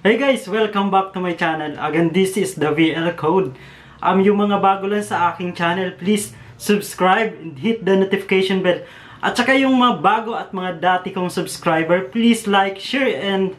Hey guys! Welcome back to my channel. Again, this is the VL Code. Yung mga bago lang sa aking channel, please subscribe and hit the notification bell. At saka yung mga bago at mga dati kong subscriber, please like, share, and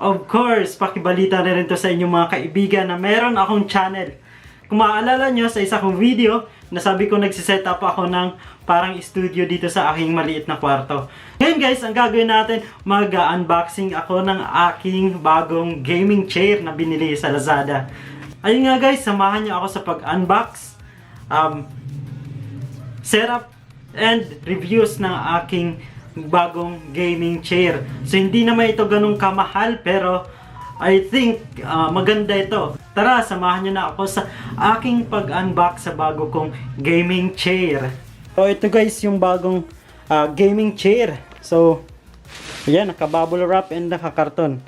of course, pakibalita na rin to sa inyong mga kaibigan na meron akong channel. Kung maaalala nyo sa isa kong video, nasabi ko nagsiset up ako ng parang studio dito sa aking maliit na kwarto. Ngayon guys, ang gagawin natin, mag-unboxing ako ng aking bagong gaming chair na binili sa Lazada. Ayun nga guys, samahan nyo ako sa pag-unbox, setup, and reviews ng aking bagong gaming chair. So hindi naman ito ganun kamahal, pero I think maganda ito. Tara, samahan nyo na ako sa aking pag-unbox sa bago kong gaming chair. So ito guys, yung bagong gaming chair. So, ayan, naka-bubble wrap and naka-karton.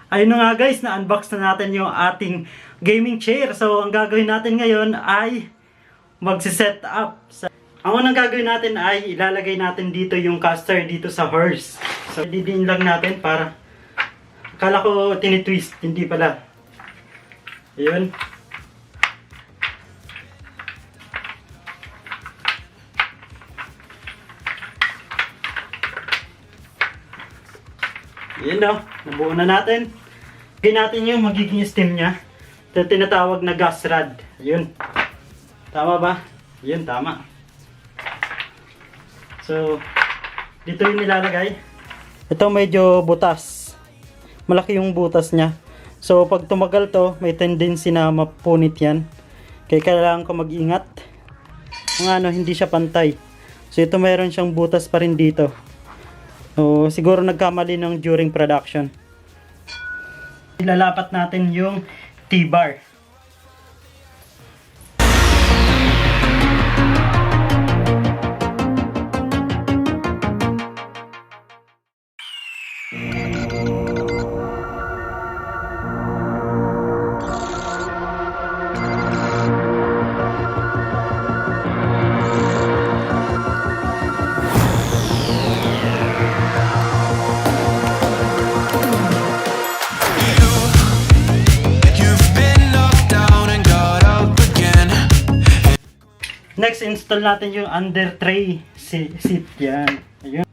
Ayun na nga guys, na-unbox na natin yung ating gaming chair. So, ang gagawin natin ngayon ay magsiset up. Ang unang gagawin natin ay ilalagay natin dito yung caster dito sa horse. So, didiin lang natin para... Akala ko tinitwist, hindi pala. Ayun. Ayun o, nabuo na natin. Lagyan natin yung magiging stem niya. Ito tinatawag na gas rod. Ayun. Tama ba? Ayun, tama. So, dito yung nilalagay. Ito medyo butas. Malaki yung butas niya. So, pag tumagal to, may tendency na mapunit yan. Kaya kailangan ko mag-ingat. Kung ano, hindi siya pantay. So, ito mayroon siyang butas pa rin dito. So, siguro nagkamali ng during production. Ilalapat natin yung T-bar. Next, install natin yung under tray seat. Yan. Ayun.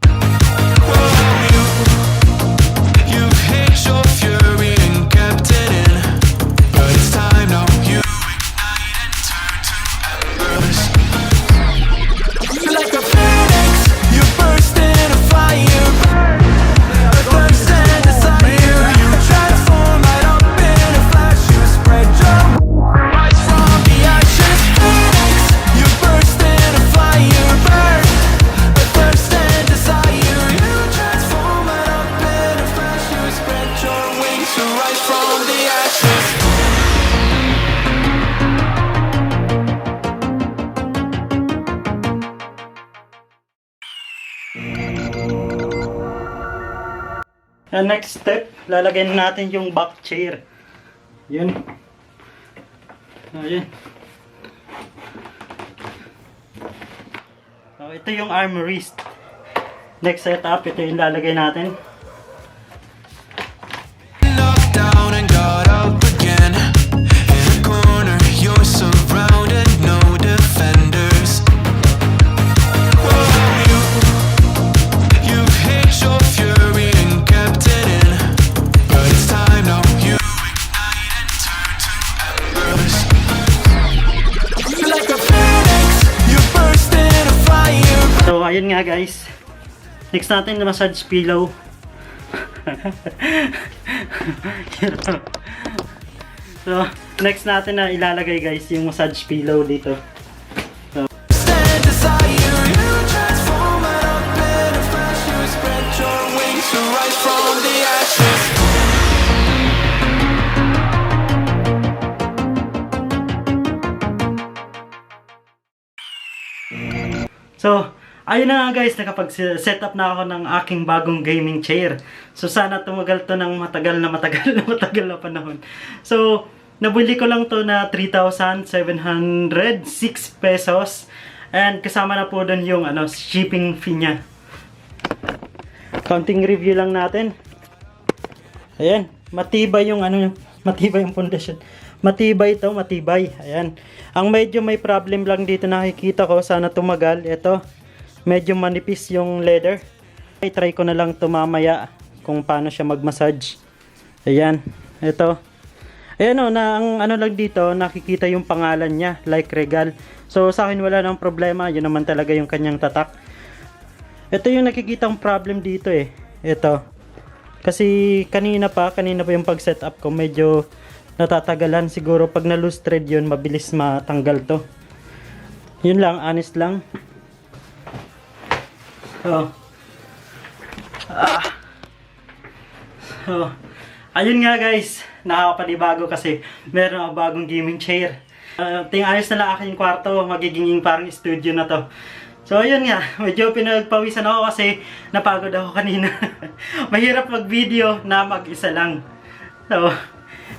Next step, lalagyan natin yung back chair. Yun. Ayan. So, ito yung armrest. Next setup, ito yung lalagay natin. Like a phoenix, ayun nga guys. Next natin na massage pillow. So, next natin na ilalagay guys yung massage pillow dito. So, ayun na nga guys, nakapag-set up na ako ng aking bagong gaming chair. So, sana tumagal to ng matagal na panahon. So, nabili ko lang to na 3,706 pesos. And kasama na po doon yung shipping fee niya. Counting review lang natin. Ayan, matibay yung matibay yung foundation. Matibay ito, matibay. Ayan. Ang medyo may problem lang dito nakikita ko, sana tumagal. Ito, medyo manipis yung leather. I-try ko na lang ito mamaya kung paano siya mag-massage. Ayan, ito. Ayan o, ang lang dito, nakikita yung pangalan niya, like Regal. So sa akin wala nang problema, yun naman talaga yung kanyang tatak. Ito yung nakikitang problem dito eh. Ito. Kasi kanina pa yung pag-set up ko, medyo natatagalan. Siguro pag na-loose thread yun, mabilis matanggal to. Yun lang, honest lang. Ayun nga guys, nakakapanibago kasi meron ako bagong gaming chair. Ayos na lang aking kwarto, magiging parang studio na to. So ayun nga, medyo pinagpawisan ako kasi napagod ako kanina. Mahirap mag-video na mag-isa lang. So,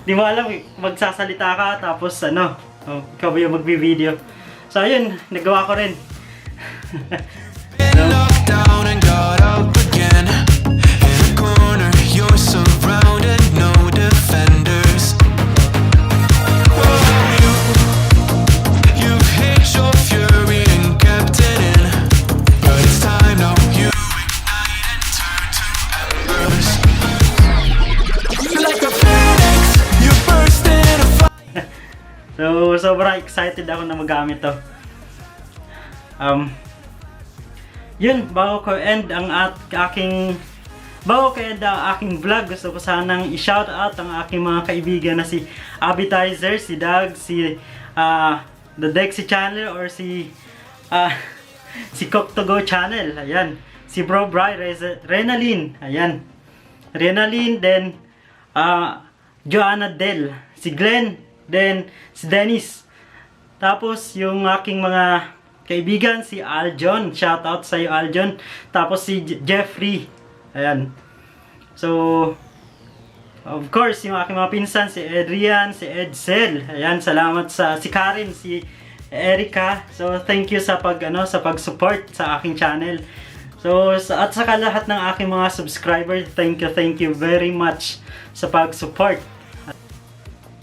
di mo alam, magsasalita ka tapos ikaw ba yung mag-video. So ayun, nagawa ko rin. Down and got up again. In a corner, you're surrounded, no defenders. You've hid your fury and kept it in, but it's time now. You ignite and turn to embers. You're like a phoenix, you burst in a fire. So, sobrang excited ako na magamit to. Yun, bago ko end ang aking vlog, gusto ko sanang i-shout out ang aking mga kaibigan na si Appetizer, si Doug, si The Dexy Channel, or si Cook to Go Channel, ayan. Si Bro Bry, Renalyn, ayan. Renalyn, then Joanna Del, si Glenn, then si Dennis. Tapos yung aking mga kaibigan, si Aljon, shout out sa iyo Aljon. Tapos si Jeffrey, ayan. So, of course, yung aking mga pinsan, si Adrian, si Edsel, ayan, salamat si Karen, si Erica. So, thank you sa pag-support sa aking channel. So, at saka lahat ng aking mga subscribers, thank you very much sa pag-support.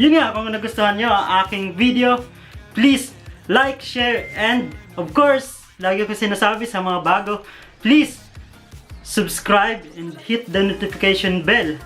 Yun nga, kung nagustuhan nyo ang aking video, please like, share, and of course, lagi ko sinasabi sa mga bago, please subscribe and hit the notification bell.